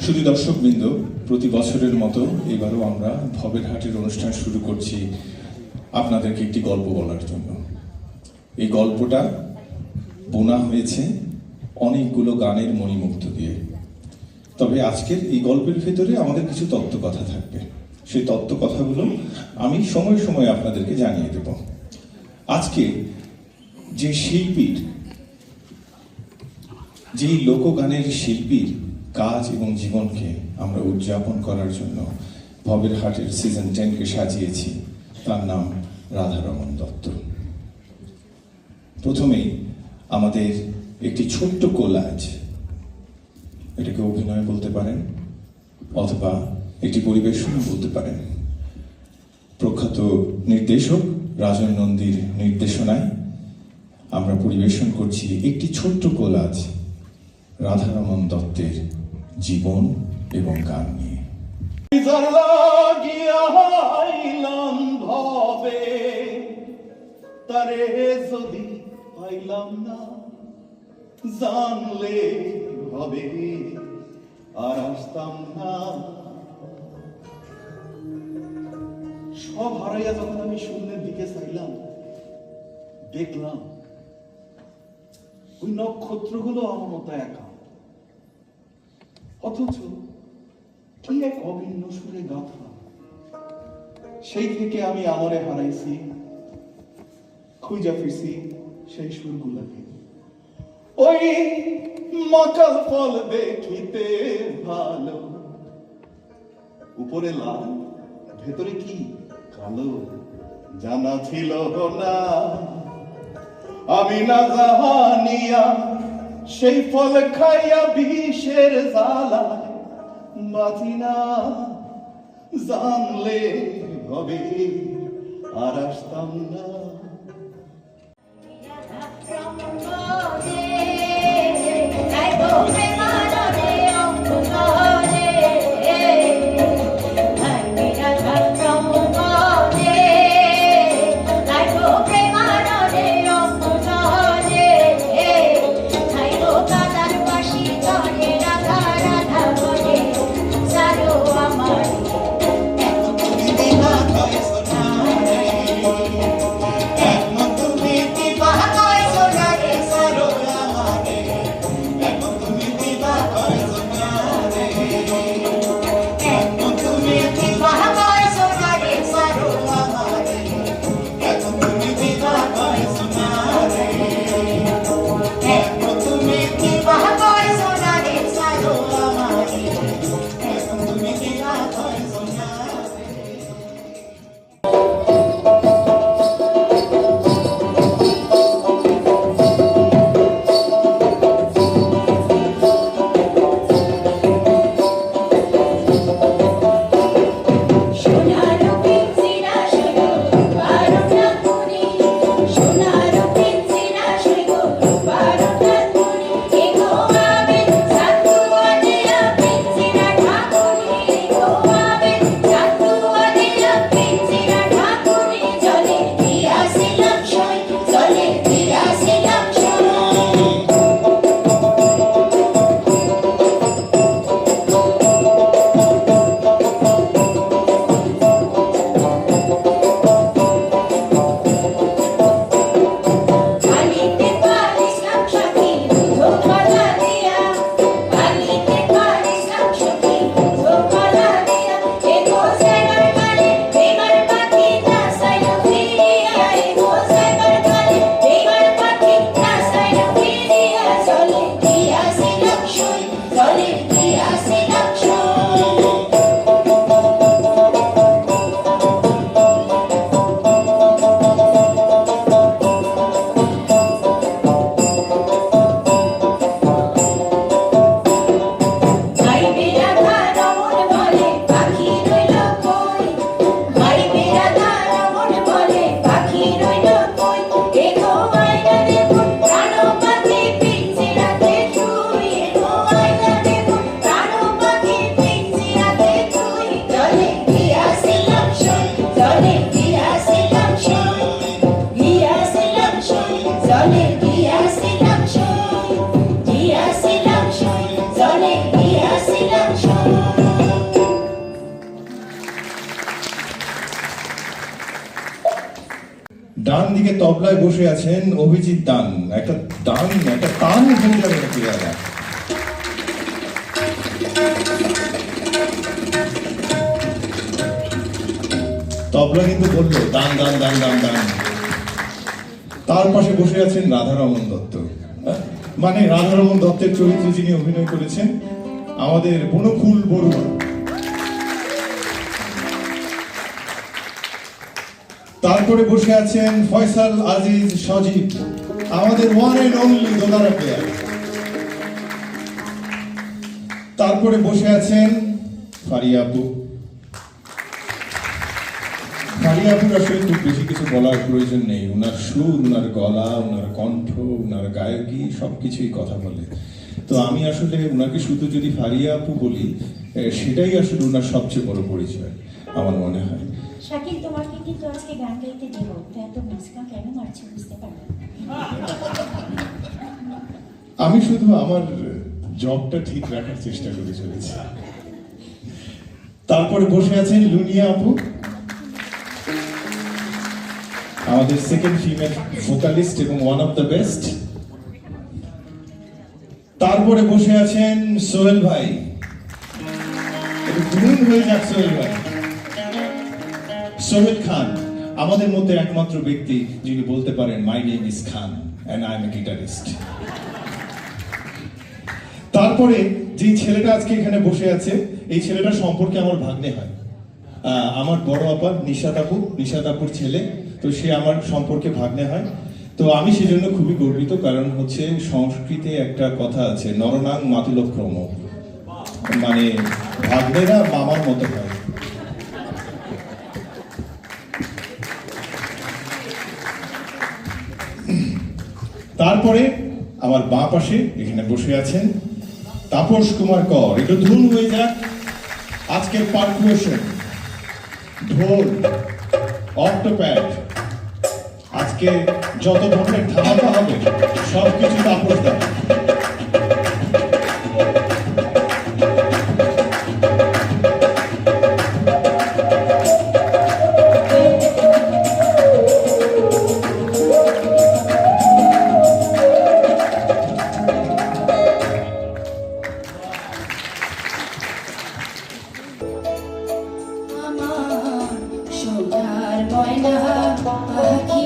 শুধু দর্শকবৃন্দ, প্রতি বছরের মতো এবারও আমরা ভবের হাটের অনুষ্ঠান শুরু করছি আপনাদেরকে একটি গল্প বলার জন্য। এই গল্পটা বোনা হয়েছে অনেকগুলো গানের মণিমুক্ত দিয়ে। তবে আজকের এই গল্পের ভেতরে আমাদের কিছু তত্ত্বকথা থাকবে। সেই তত্ত্বকথাগুলো আমি সময় সময় আপনাদেরকে জানিয়ে দেব। আজকে যে শিল্পীর, যেই লোকগানের শিল্পীর কাজ এবং জীবনকে আমরা উদযাপন করার জন্য ভবের হাটের সিজন 10কে সাজিয়েছি, তার নাম রাধারমণ দত্ত। প্রথমেই আমাদের একটি ছোট্ট কোলাজ, এটাকে অভিনয় বলতে পারেন অথবা একটি পরিবেশনও বলতে পারেন। প্রখ্যাত নির্দেশক রাজন নন্দীর নির্দেশনায় আমরা পরিবেশন করছি একটি ছোট্ট কোলাজ রাধারমণ দত্তের জীবন এবং গান নিয়ে। তারে যদি পাইলাম না, জানলে হবে আর আসতাম না। সব হারাইয়া যখন আমি শূন্যের দিকে চাইলাম, দেখলাম ওই নক্ষত্রগুলো আমার মতো একা, অথচ কি এক অভিন্ন সুরে গাথা। সেই থেকে আমি আমরে হারাইছি, খুঁজা ফিরছি সেই সুরগুলাকে। ওই মাকাল ফল দেখিতে ভালো, উপরে লাল ভেতরে কি কালো, জানা ছিল না। আমি না জানিয়া সেই ফল খাইয়া বিষের জ্বালায় বাঁচি না, জানলে হবে আর আসতাম না। ডান দিকে তবলায় বসে আছেন অভিজিৎ দান। একটা দান, একটা তান হয়ে যাবে নাকি দাদা? তবলা কিন্তু বললো দান দান দান দান দান। তার পাশে বসে আছেন রাধারমন দত্ত, মানে রাধারমন দত্তের চরিত্রে যিনি অভিনয় করেছেন আমাদের বনফুল বড়ুয়া। তারপরে বসে আছেন ফয়সাল আজিজ সজীব, আমাদের ওয়ান এন্ড অনলি দোলারা প্লেয়ার। তারপরে বসে আছেন ফারিয়া আপু। ফারিয়া আপুর আসলে খুব বেশি কিছু বলার প্রয়োজন নেই, ওনার সুর, ওনার গলা, ওনার কণ্ঠ, ওনার গায়কী সবকিছুই কথা বলে। তো আমি আসলে ওনাকে শুধু যদি ফারিয়া আপু বলি, সেটাই আসলে ওনার সবচেয়ে বড় পরিচয় আমার মনে হয়। শাকিল, তোমাকে কিন্তু আজকে গান গাইতে দেবো, তো এত মুস্কা কেন মারছো বুঝতে পারবে? আমি শুধু আমার জবটা ঠিক রাখার চেষ্টা করে চলেছি। তারপরে বসে আছেন লুনিয়া আপু, আমাদের সেকেন্ড ফিমেল ভোকালিস্ট এবং ওয়ান অফ দ্য বেস্ট। তারপরে বসে আছেন সোহেল ভাই, গুণ হয়ে যাক সোহেল ভাই। সোহেল খান আমাদের মধ্যে একমাত্র ব্যক্তি যিনি বলতে পারেন my name is Khan and I am a guitarist. তারপরে যে ছেলেটা আজকে এখানে বসে আছে, এই ছেলেটা সম্পর্কে আমার ভাগ্নে হয়, আমার বড় আপা নিশাত আপুর ছেলে, তো সে আমার সম্পর্কে ভাগ্নে হয়। তো আমি সেজন্য খুবই গর্বিত, কারণ হচ্ছে সংস্কৃতে একটা কথা আছে নরনাং মাতুলক্রম, মানে ভাগ্নেরা মামার মতো হয়। তারপরে আমার বাঁ পাশে এখানে বসে আছেন তাপস কুমার কর। একটু ধুন হয়ে যাক আজকের পারকুশন, ঢোল, অক্টোপ্যাড, আজকে যত ধরনের ধামাকা হবে সবকিছু তাপস দেয়। আমার সোনার ময়না পাখি